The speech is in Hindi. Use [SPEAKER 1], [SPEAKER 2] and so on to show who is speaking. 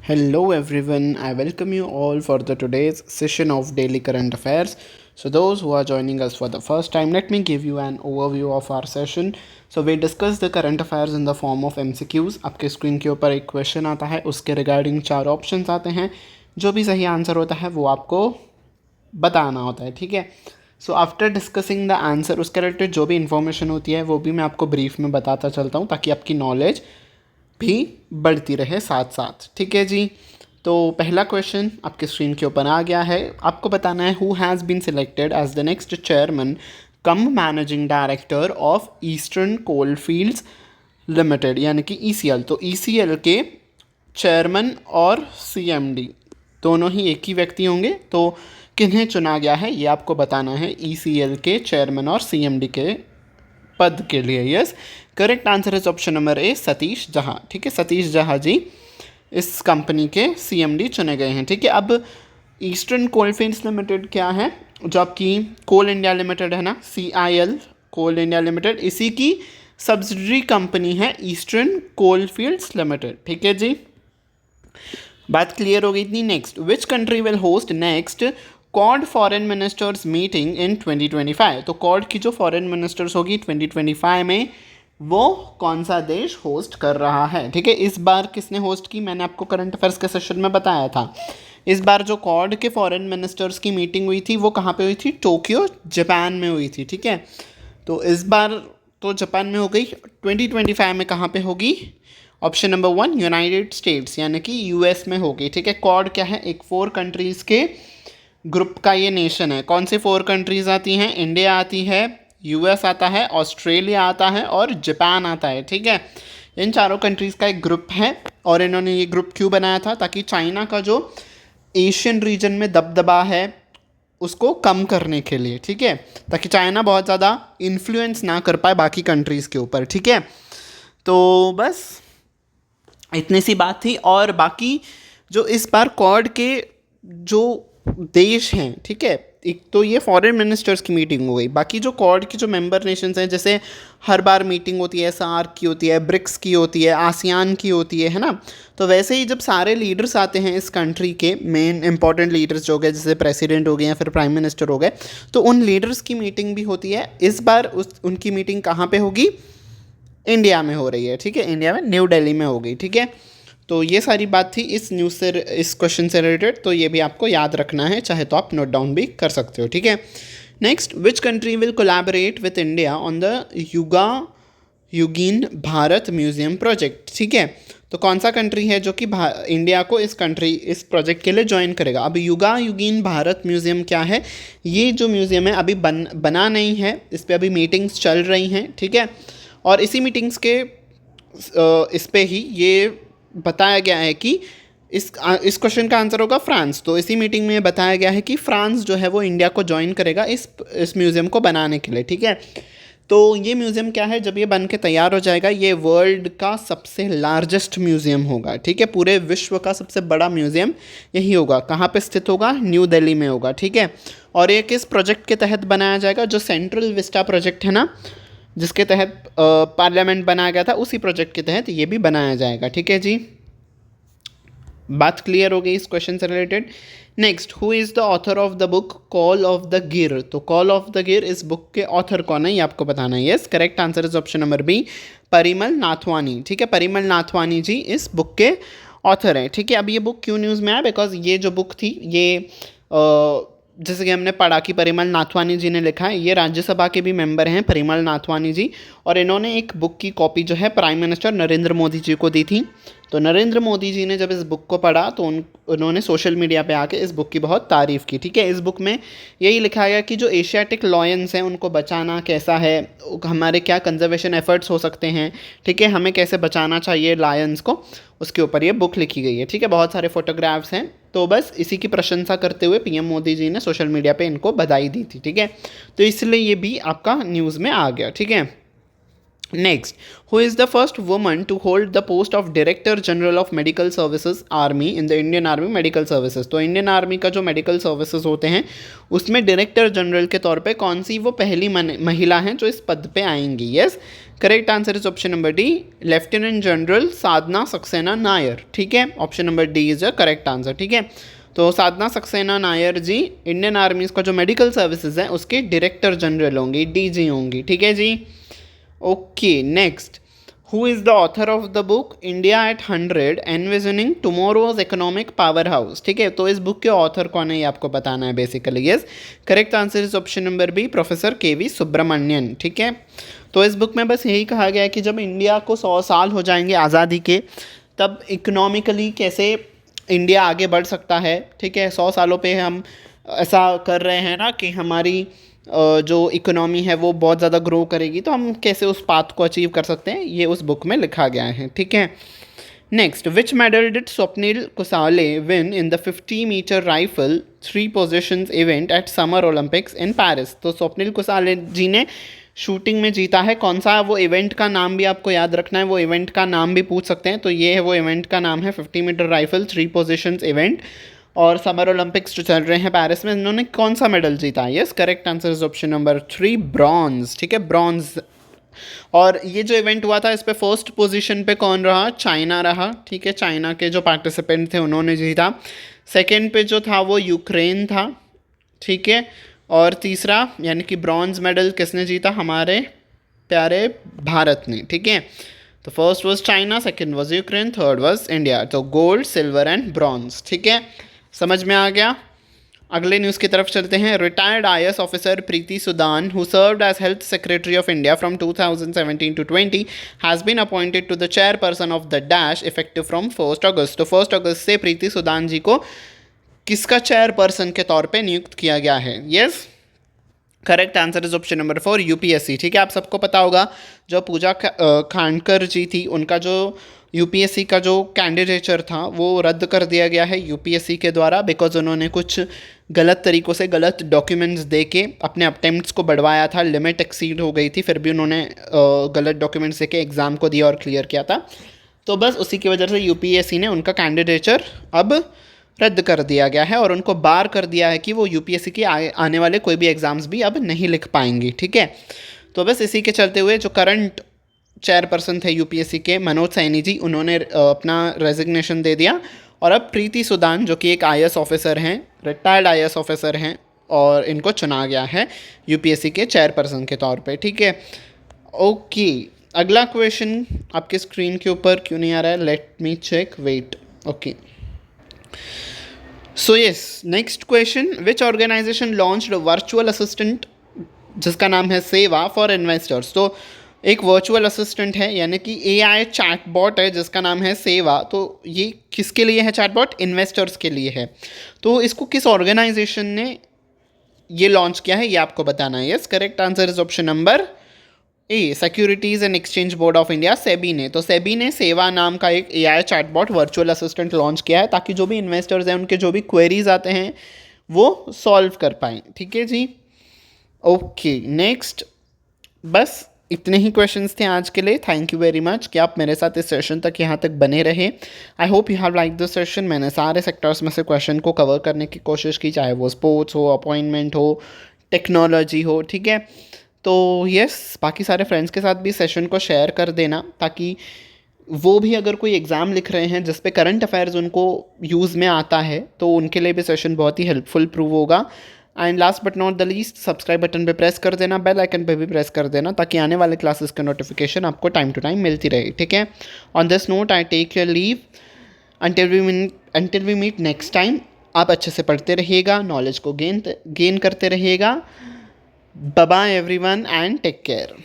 [SPEAKER 1] Hello everyone, I welcome you all for the today's session of Daily Current Affairs. So those who are joining us for the first time, let me give you an overview of our session. So we discuss the current affairs in the form of MCQs. आपके स्क्रीन के ऊपर एक क्वेश्चन आता है, उसके रिगार्डिंग 4 ऑप्शंस आते हैं. जो भी सही आंसर होता है वो आपको बताना होता है, ठीक है. So after discussing the answer, उसके रिलेटेड जो भी इन्फॉर्मेशन होती है वो भी मैं आपको ब्रीफ में बताता चलता हूँ ताकि आपकी नॉलेज भी बढ़ती रहे साथ साथ, ठीक है जी. तो पहला क्वेश्चन आपके स्क्रीन के ऊपर आ गया है. आपको बताना है who has been selected as the next chairman cum managing director of Eastern Coalfields Limited, यानी कि ECL. तो ECL के चेयरमैन और CMD दोनों ही एक ही व्यक्ति होंगे. तो किन्हें चुना गया है ये आपको बताना है ECL के चेयरमैन और CMD के पद के लिए. Yes, correct answer is option number A, Satish जहाँ. ठीक है, सतीश जहाँ जी इस कंपनी के CMD चुने गए हैं. ठीक है, अब ईस्टर्न कोलफील्ड्स लिमिटेड क्या है, जो आपकी कोल इंडिया लिमिटेड है ना, CIL कोल इंडिया लिमिटेड, इसी की सब्सिडरी कंपनी है ईस्टर्न कोलफील्ड्स लिमिटेड. ठीक है जी, बात क्लियर हो गई थी. Next, which country will host next Quad foreign ministers meeting in 2025. तो कॉड की जो फॉरेन मिनिस्टर्स होगी 2025 में, वो कौन सा देश होस्ट कर रहा है. ठीक है, इस बार किसने होस्ट की, मैंने आपको करंट अफेयर्स के सेशन में बताया था. इस बार जो कॉड के फॉरेन मिनिस्टर्स की मीटिंग हुई थी वो कहाँ पे हुई थी, टोक्यो जापान में हुई थी. ठीक है, तो इस बार तो जापान में हो गई, 2025 में कहाँ पे होगी, ऑप्शन नंबर 1 यूनाइटेड स्टेट्स यानी कि US में होगी. ठीक है, कॉड क्या है, एक 4 कंट्रीज़ के ग्रुप का ये नेशन है. कौन से 4 कंट्रीज़ आती हैं, इंडिया आती है, US आता है, ऑस्ट्रेलिया आता है और जापान आता है. ठीक है, इन चारों कंट्रीज़ का एक ग्रुप है. और इन्होंने ये ग्रुप क्यों बनाया था, ताकि चाइना का जो एशियन रीजन में दबदबा है उसको कम करने के लिए. ठीक है, ताकि चाइना बहुत ज़्यादा इन्फ्लुएंस ना कर पाए बाकी कंट्रीज़ के ऊपर. ठीक है, तो बस इतनी सी बात थी. और बाकी जो इस बार क्वाड के जो देश हैं, ठीक है, एक तो ये फॉरेन मिनिस्टर्स की मीटिंग हो गई. बाकी जो क्वाड की जो मेंबर नेशंस हैं, जैसे हर बार मीटिंग होती है, SAARC की होती है, ब्रिक्स की होती है, आसियान की होती है ना. तो वैसे ही जब सारे लीडर्स आते हैं इस कंट्री के, मेन इंपॉर्टेंट लीडर्स जो हो गए, जैसे प्रेसिडेंट हो गए या फिर प्राइम मिनिस्टर हो गए, तो उन लीडर्स की मीटिंग भी होती है. इस बार उनकी मीटिंग कहाँ पे होगी, इंडिया में हो रही है. ठीक है, इंडिया में न्यू दिल्ली में हो गई. ठीक है, तो ये सारी बात थी इस न्यूज़ से, इस क्वेश्चन से रिलेटेड. तो ये भी आपको याद रखना है, चाहे तो आप नोट डाउन भी कर सकते हो. ठीक है, next, which country will collaborate with India on the Yugeen Bharat museum project. ठीक है, तो कौन सा कंट्री है जो कि इंडिया को इस प्रोजेक्ट के लिए ज्वाइन करेगा. अब युगीन भारत म्यूजियम क्या है, ये जो म्यूजियम है अभी बना नहीं है, इस पर अभी मीटिंग्स चल रही हैं. ठीक है, और इसी मीटिंग्स के इस पे ही ये बताया गया है कि इस क्वेश्चन का आंसर होगा फ्रांस. तो इसी मीटिंग में बताया गया है कि फ्रांस जो है वो इंडिया को ज्वाइन करेगा इस म्यूज़ियम को बनाने के लिए. ठीक है, तो ये म्यूज़ियम क्या है, जब ये बन के तैयार हो जाएगा, ये वर्ल्ड का सबसे लार्जेस्ट म्यूज़ियम होगा. ठीक है, पूरे विश्व का सबसे बड़ा म्यूज़ियम यही होगा. कहाँ पे स्थित होगा, न्यू दिल्ली में होगा. ठीक है, और ये किस प्रोजेक्ट के तहत बनाया जाएगा, जो सेंट्रल विस्टा प्रोजेक्ट है ना, जिसके तहत पार्लियामेंट बनाया गया था, उसी प्रोजेक्ट के तहत ये भी बनाया जाएगा. ठीक है जी, बात क्लियर हो गई इस क्वेश्चन से related. Next, who is the author of the book call of the गिर. तो कॉल ऑफ द गिर, इस बुक के ऑथर कौन है ये आपको बताना है. Yes, correct answer is option number B, Parimal Nathwani. ठीक है, परिमल नाथवानी जी इस बुक के ऑथर हैं. ठीक है, अब ये बुक क्यों न्यूज़ में आया, बिकॉज ये जो बुक थी ये जैसे कि हमने पढ़ा कि परिमल नाथवानी जी ने लिखा है. ये राज्यसभा के भी मेंबर हैं परिमल नाथवानी जी, और इन्होंने एक बुक की कॉपी जो है प्राइम मिनिस्टर नरेंद्र मोदी जी को दी थी. तो नरेंद्र मोदी जी ने जब इस बुक को पढ़ा तो उन्होंने सोशल मीडिया पे आके इस बुक की बहुत तारीफ़ की. ठीक है, इस बुक में यही लिखा गया कि जो एशियाटिक लॉयंस हैं उनको बचाना कैसा है, हमारे क्या कंजर्वेशन एफर्ट्स हो सकते हैं. ठीक है, हमें कैसे बचाना चाहिए लायंस को, उसके ऊपर ये बुक लिखी गई है. ठीक है, बहुत सारे फोटोग्राफ्स हैं. तो बस इसी की प्रशंसा करते हुए PM मोदी जी ने सोशल मीडिया पे इनको बधाई दी थी. ठीक है, तो इसलिए ये भी आपका न्यूज़ में आ गया. ठीक है, next, who is the first woman to hold the post of director general of medical services army in the Indian army medical services. तो इंडियन आर्मी का जो मेडिकल सर्विसेज होते हैं उसमें डायरेक्टर जनरल के तौर पे कौन सी वो पहली महिला हैं जो इस पद पे आएंगी. Yes, correct answer is option number D, lieutenant general Sadhana Saxena Nair. ठीक है, option number D is the correct answer. ठीक है, तो साधना सक्सेना नायर जी इंडियन आर्मीज का जो मेडिकल सर्विसेज है उसके डायरेक्टर जनरल होंगी, डीजी होंगी. ठीक है जी. Okay, next, who is the author of the book India at 100 envisioning tomorrow's economic powerhouse. ठीक है, तो इस बुक के ऑथर कौन है ये आपको बताना है basically. Yes, correct answer is option number B, professor K V. Subramanian. ठीक है, तो इस बुक में बस यही कहा गया है कि जब इंडिया को 100 साल हो जाएंगे आज़ादी के, तब इकोनॉमिकली कैसे इंडिया आगे बढ़ सकता है. ठीक है, 100 सालों पे हम ऐसा कर रहे हैं ना कि हमारी जो इकोनॉमी है वो बहुत ज़्यादा ग्रो करेगी, तो हम कैसे उस पाथ को अचीव कर सकते हैं, ये उस बुक में लिखा गया है. ठीक है, next, which medal did Swapnil Kusale win in the fifty metre rifle 3 positions event at summer Olympics in Paris. तो स्वप्निल कुसाले जी ने शूटिंग में जीता है, कौन सा वो इवेंट का नाम भी आपको याद रखना है, वो इवेंट का नाम भी पूछ सकते हैं. तो ये है वो इवेंट का नाम है 50-मीटर राइफल 3 पोजिशंस इवेंट, और समर ओलंपिक्स जो चल रहे हैं पेरिस में, इन्होंने कौन सा मेडल जीता है. Yes, correct answer is option number 3, bronze. ठीक है, ब्रॉन्ज. और ये जो इवेंट हुआ था इस पे फर्स्ट पोजीशन पे कौन रहा, चाइना रहा. ठीक है, चाइना के जो पार्टिसिपेंट थे उन्होंने जीता. सेकेंड पे जो था वो यूक्रेन था. ठीक है, और तीसरा यानी कि ब्रॉन्ज मेडल किसने जीता, हमारे प्यारे भारत ने. ठीक है, तो first was China, second was Ukraine, third was India. तो गोल्ड, सिल्वर एंड ब्रॉन्ज. ठीक है, समझ में आ गया. अगले न्यूज़ की तरफ चलते हैं. Retired IAS officer Preeti Sudan, who served as health secretary of India from 2017 to 20, has been appointed to the chairperson of the dash effective from 1 August. तो 1 अगस्त से प्रीति सुदान जी को किसका चेयरपर्सन के तौर पे नियुक्त किया गया है. Yes, correct answer is option number 4, UPSC. ठीक है, आप सबको पता होगा जो पूजा खांडकर जी थी, उनका जो यूपीएससी का जो कैंडिडेचर था वो रद्द कर दिया गया है यूपीएससी के द्वारा, बिकॉज उन्होंने कुछ गलत तरीक़ों से गलत डॉक्यूमेंट्स दे के अपने अटेम्प्ट्स को बढ़वाया था. लिमिट एक्सीड हो गई थी, फिर भी उन्होंने गलत डॉक्यूमेंट्स दे के एग्ज़ाम को दिया और क्लियर किया था. तो बस उसी की वजह से यूपीएससी ने उनका कैंडिडेचर अब रद्द कर दिया गया है और उनको बार कर दिया है कि वो यूपीएससी के आने वाले कोई भी एग्ज़ाम्स भी अब नहीं लिख पाएंगी. ठीक है, तो बस इसी के चलते हुए जो करंट चेयरपर्सन थे यूपीएससी के, मनोज सैनी जी, उन्होंने अपना रेजिग्नेशन दे दिया और अब प्रीति सुदान जो कि एक आईएएस ऑफिसर हैं, रिटायर्ड आईएएस ऑफिसर हैं, और इनको चुना गया है यूपीएससी के चेयरपर्सन के तौर पे. ठीक है, ओके, अगला क्वेश्चन आपके स्क्रीन के ऊपर क्यों नहीं आ रहा है, let me check, wait. Okay, so yes, next question, which organisation launched virtual assistant जिसका नाम है सेवा फॉर इन्वेस्टर्स. तो एक वर्चुअल असिस्टेंट है यानी कि एआई चैटबॉट है जिसका नाम है सेवा. तो ये किसके लिए है चैटबॉट, इन्वेस्टर्स के लिए है. तो इसको किस ऑर्गेनाइजेशन ने ये लॉन्च किया है ये आपको बताना है. Yes, correct answer is option number A, securities and exchange board of India, SEBI ने. तो सेबी ने सेवा नाम का एक AI chatbot virtual assistant launch किया है ताकि जो भी इन्वेस्टर्स हैं उनके जो भी क्वेरीज आते हैं वो सॉल्व कर पाएँ. ठीक है जी. ओके, नेक्स्ट, बस इतने ही क्वेश्चंस थे आज के लिए. थैंक यू वेरी मच कि आप मेरे साथ इस सेशन तक यहाँ तक बने रहे. I hope you have like this session. मैंने सारे सेक्टर्स में से क्वेश्चन को कवर करने की कोशिश की, चाहे वो स्पोर्ट्स हो, अपॉइंटमेंट हो, टेक्नोलॉजी हो. ठीक है, तो यस, बाकी सारे फ्रेंड्स के साथ भी सेशन को शेयर कर देना ताकि वो भी अगर कोई एग्ज़ाम लिख रहे हैं जिस पे करंट अफेयर्स उनको यूज़ में आता है तो उनके लिए भी सेशन बहुत ही हेल्पफुल प्रूव होगा. And last but not the least, subscribe button पे प्रेस कर देना, बेल आइकन पे भी प्रेस कर देना ताकि आने वाले क्लासेस का नोटिफिकेशन आपको टाइम टू टाइम मिलती रहे. ठीक है, on this note I take your leave until we meet next time. आप अच्छे से पढ़ते रहिएगा, नॉलेज को गेन करते रहिएगा. Bye bye everyone and take care.